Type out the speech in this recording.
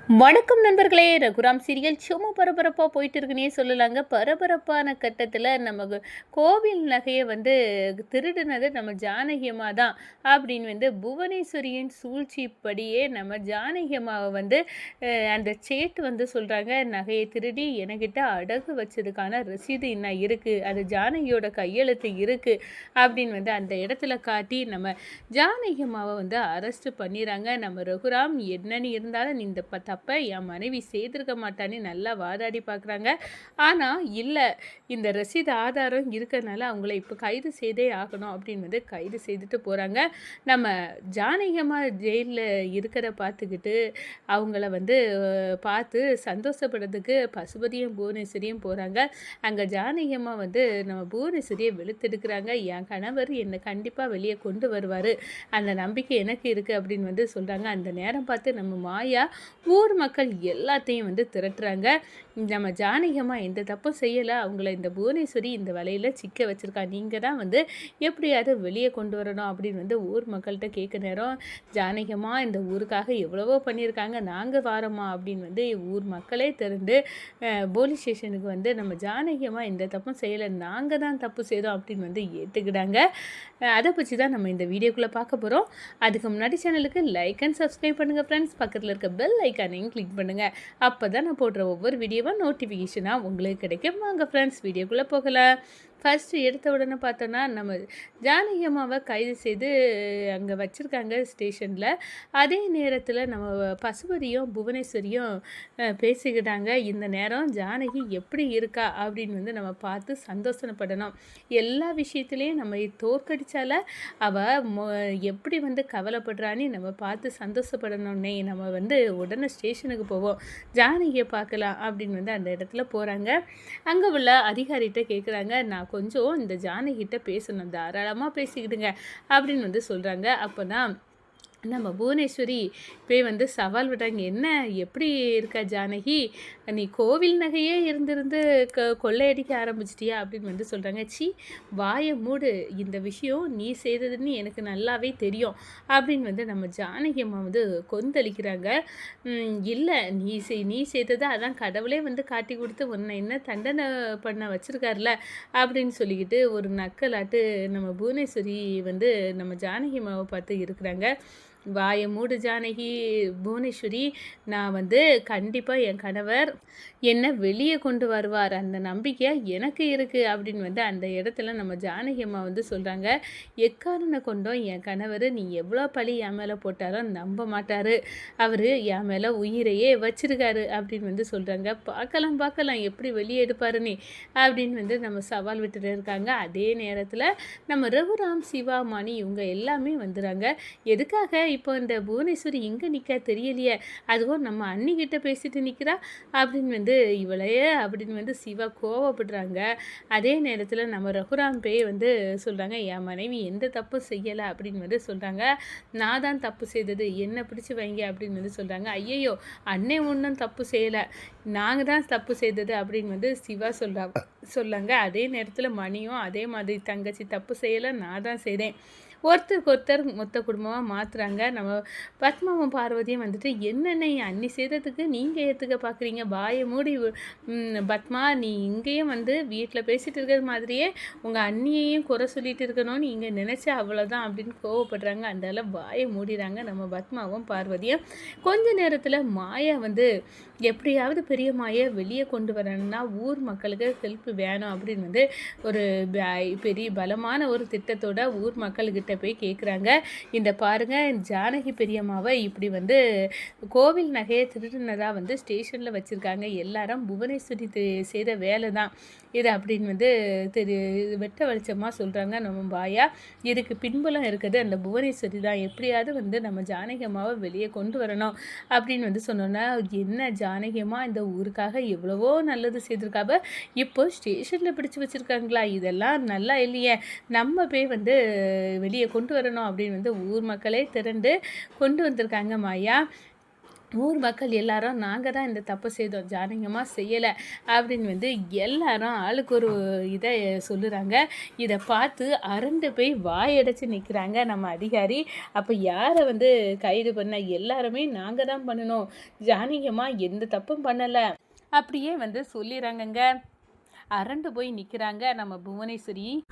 வணக்கம் நண்பர்களே. ரகுராம் சீரியல் சும்மா பரபரப்பாக போயிட்டு இருக்குன்னே சொல்லலாங்க. பரபரப்பான கட்டத்தில் நமக்கு கோவில் நகையை திருடுனது நம்ம ஜானகி அம்மா தான் அப்படின்னு புவனேஸ்வரியின் சூழ்ச்சிப்படியே நம்ம ஜானகி அம்மாவை அந்த சேட்டு சொல்கிறாங்க, நகையை திருடி என்கிட்ட அடகு வச்சதுக்கான ரசீது இன்னும் இருக்குது, அது ஜானகியோட கையெழுத்து இருக்குது அப்படின்னு அந்த இடத்துல காட்டி நம்ம ஜானகி அம்மாவை அரெஸ்ட் பண்ணிடுறாங்க. நம்ம ரகுராம் என்னன்னு இருந்தாலும் இந்த தப்பை என் மனைவி செய்திருக்க மாட்டான்னு நல்லா வாதாடி பார்க்குறாங்க. ஆனால் இல்லை, இந்த ரசீது ஆதாரம் இருக்கிறதுனால அவங்கள இப்போ கைது செய்தே ஆகணும் அப்படின்னு கைது செய்துட்டு போகிறாங்க. நம்ம ஜானகியம்மா ஜெயிலில் இருக்கிற பார்த்துக்கிட்டு அவங்கள பார்த்து சந்தோஷப்படுறதுக்கு பசுபதியும் புவனேஸ்வரியும் போகிறாங்க. அங்கே ஜானகியம்மா நம்ம புவனேஸ்வரியை வெளுத்தெடுக்கிறாங்க. என் கணவர் என்னை கண்டிப்பாக வெளியே கொண்டு வருவார், அந்த நம்பிக்கை எனக்கு இருக்குது அப்படின்னு சொல்கிறாங்க. அந்த நேரம் பார்த்து நம்ம மாயா ஊர் மக்கள் எல்லாத்தையும் திரட்டுறாங்க. நம்ம ஜானகியம்மா எந்த தப்பும் செய்யலை, அவங்கள இந்த புவனேஸ்வரி இந்த வலையில் சிக்க வச்சுருக்கா, நீங்கள் தான் எப்படியாவது வெளியே கொண்டு வரணும் அப்படின்னு ஊர் மக்கள்கிட்ட கேட்க நேரம் ஜானகியம்மா இந்த ஊருக்காக எவ்வளவோ பண்ணியிருக்காங்க, நாங்கள் வாரோம்மா அப்படின்னு ஊர் மக்களே திரண்டு போலீஸ் ஸ்டேஷனுக்கு நம்ம ஜானகியம்மா எந்த தப்பும் செய்யலை, நாங்கள் தான் தப்பு செய்தோம் அப்படின்னு ஏற்றுக்கிட்டாங்க. அதை பற்றி தான் நம்ம இந்த வீடியோக்குள்ளே பார்க்க போகிறோம். அதுக்கு முன்னாடி சேனலுக்கு லைக் அண்ட் சப்ஸ்கிரைப் பண்ணுங்கள் ஃப்ரெண்ட்ஸ். பக்கத்தில் இருக்க பெல் ஐக்கானையும் கிளிக் பண்ணுங்கள். அப்போ தான் நான் போடுற ஒவ்வொரு வீடியோவும் நோட்டிஃபிகேஷனாக உங்களுக்கு கிடைக்கும். வாங்க ஃப்ரெண்ட்ஸ் வீடியோக்குள்ளே போகலாம். ஃபஸ்ட்டு எடுத்த உடனே பார்த்தோன்னா நம்ம ஜானகி அம்மாவை கைது செய்து அங்கே வச்சுருக்காங்க ஸ்டேஷனில். அதே நேரத்தில் நம்ம பசுபதியும் புவனேஸ்வரியும் பேசிக்கிட்டாங்க. இந்த நேரம் ஜானகி எப்படி இருக்கா அப்படின்னு நம்ம பார்த்து சந்தோஷப்படணும். எல்லா விஷயத்துலேயும் நம்ம தோற்கடிச்சால அவள் எப்படி கவலைப்படுறான்னு நம்ம பார்த்து சந்தோஷப்படணுன்னே நம்ம உடனே ஸ்டேஷனுக்கு போவோம், ஜானகியை பார்க்கலாம் அப்படின்னு அந்த இடத்துல போகிறாங்க. அங்கே உள்ள அதிகாரிகிட்ட கேட்குறாங்க, நான் கொஞ்சம் இந்த ஜானகிட்ட பேசணும், தாராளமாக பேசிக்கிடுங்க அப்படின்னு சொல்கிறாங்க. அப்போ தான் நம்ம புவனேஸ்வரி போய் சவால் விட்டாங்க, என்ன எப்படி இருக்கா ஜானகி, நீ கோவில் நகையே இருந்திருந்து கொள்ளையடிக்க ஆரம்பிச்சிட்டியா அப்படின்னு சொல்கிறாங்க. சி வாயை மூடு, இந்த விஷயம் நீ செய்ததுன்னு எனக்கு நல்லாவே தெரியும் அப்படின்னு நம்ம ஜானகி அம்மா கொந்தளிக்கிறாங்க. இல்லை, நீ செய்தது அதான் கடவுளே காட்டி கொடுத்து உன்னை என்ன தண்டனை பண்ண வச்சுருக்காருல அப்படின்னு சொல்லிக்கிட்டு ஒரு நக்கலாட்டு நம்ம புவனேஸ்வரி நம்ம ஜானகி அம்மாவை பார்த்து இருக்கிறாங்க. வாயை மூடு ஜானகி, புவனேஸ்வரி, நான் கண்டிப்பாக என் கணவர் என்னை வெளியே கொண்டு வருவார், அந்த நம்பிக்கை எனக்கு இருக்குது அப்படின்னு அந்த இடத்துல நம்ம ஜானகி அம்மா சொல்கிறாங்க. எக்காரணை கொண்டோம் என் கணவர் நீ எவ்வளோ பழி என் மேலே போட்டாலும் நம்ப மாட்டார், அவர் என் மேலே உயிரையே வச்சிருக்காரு அப்படின்னு சொல்கிறாங்க. பார்க்கலாம் எப்படி வெளியே எடுப்பாருன்னு அப்படின்னு நம்ம சவால் விட்டுட்டு இருக்காங்க. அதே நேரத்தில் நம்ம ரகுராம், சிவா, மணி இவங்க எல்லாமே வந்துடுறாங்க. எதுக்காக இப்போ இந்த புவனேஸ்வரி எங்கே நிற்க தெரியலையே, அதுவும் நம்ம அண்ணிக்கிட்ட பேசிட்டு நிற்கிறா அப்படின்னு இவளையே அப்படின்னு சிவா கோவப்படுறாங்க. அதே நேரத்தில் நம்ம ரகுராம் போய் சொல்கிறாங்க, என் மனைவி எந்த தப்பும் செய்யலை அப்படின்னு சொல்கிறாங்க. நான் தான் தப்பு செய்தது, என்னை பிடிச்சி வைங்க அப்படின்னு சொல்கிறாங்க. ஐயையோ, அண்ணே ஒன்றும் தப்பு செய்யலை, நாங்கள் தான் தப்பு செய்தது அப்படின்னு சிவா சொல்லாங்க. அதே நேரத்தில் மணியும் அதே மாதிரி, தங்கச்சி தப்பு செய்யலை, நான் தான் செய்தேன், ஒருத்தருக்கு ஒருத்தர் மொத்த குடும்பமாக மாற்றுறாங்க. நம்ம பத்மாவும் பார்வதியும் என்னென்ன அன்னி செய்ததுக்கு நீங்கள் ஏற்றுக்க பார்க்குறீங்க, வாயை மூடி பத்மா, நீ இங்கேயும் வீட்டில் பேசிகிட்டு இருக்கிற மாதிரியே உங்கள் அண்ணியையும் குறை சொல்லிட்டு இருக்கணும்னு இங்கே நினச்சா அவ்வளோதான் அப்படின்னு கோவப்படுறாங்க. அந்த வாயை மூடிறாங்க நம்ம பத்மாவும் பார்வதியும். கொஞ்ச நேரத்தில் மாயா எப்படியாவது பெரிய மாயை வெளியே கொண்டு வரணும்னா ஊர் மக்களுக்கு ஹெல்ப் வேணும் அப்படின்னு ஒரு பெரிய பலமான ஒரு திட்டத்தோட ஊர் மக்கள்கிட்ட போய் கேட்குறாங்க. இந்த பாருங்கள், ஜானகி பெரியம்மாவை இப்படி கோவில் நகையை திருடினதாக ஸ்டேஷனில் வச்சுருக்காங்க, எல்லாரும் புவனேஸ்வரி செய்த வேலை தான் இது அப்படின்னு வெட்ட வெளிச்சமாக சொல்கிறாங்க நம்ம பாயா. இதுக்கு பின்புலம் இருக்குது அந்த புவனேஸ்வரி தான், எப்படியாவது நம்ம ஜானகி அம்மாவை வெளியே கொண்டு வரணும் அப்படின்னு சொன்னோன்னா, என்ன ஜானகி அம்மா இந்த ஊருக்காக எவ்வளவோ நல்லது செய்திருக்காங்க, இப்போ ஸ்டேஷனில் பிடிச்சி வச்சுருக்காங்களா, இதெல்லாம் நல்லா இல்லையே, நம்ம போய் வெளியே கொண்டு வரணும் அப்படின்னு ஊர் மக்களே திரண்டு கொண்டு வந்திருக்காங்க மாயா. ஊர் மக்கள் எல்லாரும் நாங்க தான் இந்த தப்பு செய்தோம். ஜானகியம்மா செய்யல. அப்படின்னு வந்து எல்லாரும் ஆளுக்கு ஒரு இத சொல்லுறாங்க. இத பார்த்து அரண்டு போய் வாயடைச்சு நிக்கிறாங்க நம்ம அதிகாரி. அப்ப யார வந்து கைது பண்ண? எல்லாருமே நாங்க தான் பண்ணுனோம். ஜானகியம்மா எந்த தப்பும் பண்ணல. அப்படியே வந்து சொல்லிறாங்கங்க. அரண்டு போய் நிக்கிறாங்க நம்ம புவனேஸ்வரி.